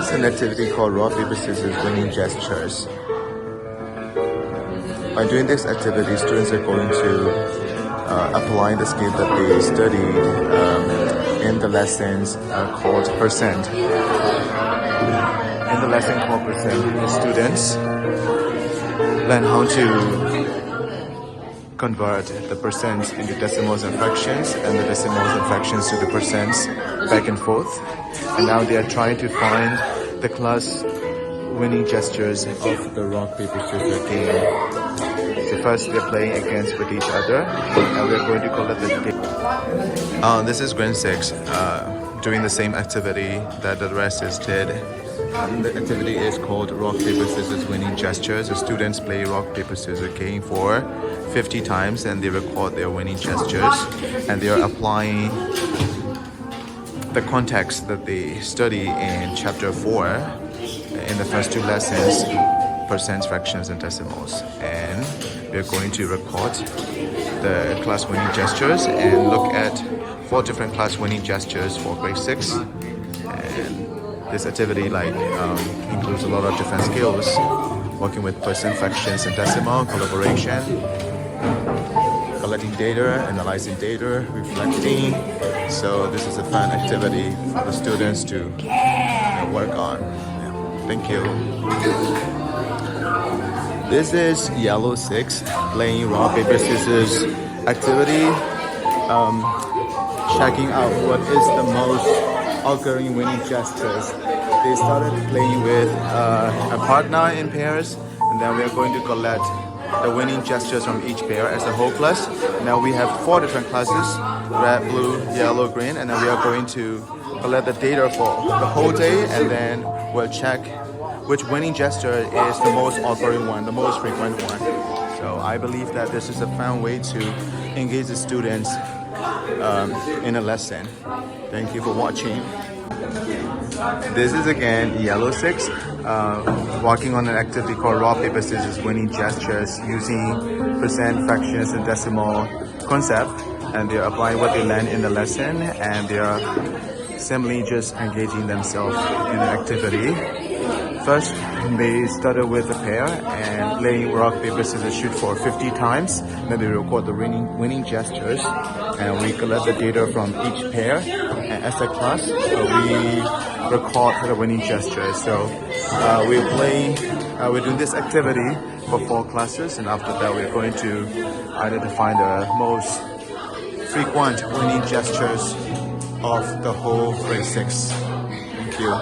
This is an activity called rock, paper, scissors, winning gestures. By doing this activity, students are going to apply the skill that they studied in the lessons called percent. In the lesson called percent, students learn how to convert the percents into decimals and fractions, and the decimals and fractions to the percents back and forth. And now they are trying to find the class winning gestures of the rock, paper, scissors game. So first they're playing against with each other, and we're going to call it the game. This is grade 6 doing the same activity that the rest is did. The activity is called rock, paper, scissors, winning gestures. The students play rock, paper, scissors game for 50 times, and they record their winning gestures, and they are applying the context that they study in chapter 4 in the first 2 lessons, percents, fractions, and decimals. And we're going to record the class winning gestures and look at 4 different class winning gestures for grade 6. And this activity includes a lot of different skills, working with percent, fractions, and decimal, collaboration, collecting data, analyzing data, reflecting. So this is a fun activity for the students to work on. Yeah. Thank you. This is yellow 6 playing rock, paper, scissors activity, checking out what is the most occurring winning gestures. They started playing with a partner in pairs, and then we are going to collect the winning gestures from each pair as a whole class. Now we have 4 different classes: red, blue, yellow, green, and then we are going to collect the data for the whole day, and then we'll check which winning gesture is the most occurring one, the most frequent one. So I believe that this is a fun way to engage the students in a lesson. Thank you for watching. This is again yellow 6 working on an activity called rock, paper, scissors, winning gestures using percent, fractions, and decimal concept, and they are applying what they learned in the lesson, and they are simply just engaging themselves in an activity. First, they started with a pair and playing rock, paper, scissors, shoot for 50 times. Then they record the winning gestures, and we collect the data from each pair. And as a class, we record the winning gestures. So we're doing this activity for 4 classes, and after that, we're going to identify the most frequent winning gestures of the whole grade 6. Thank you.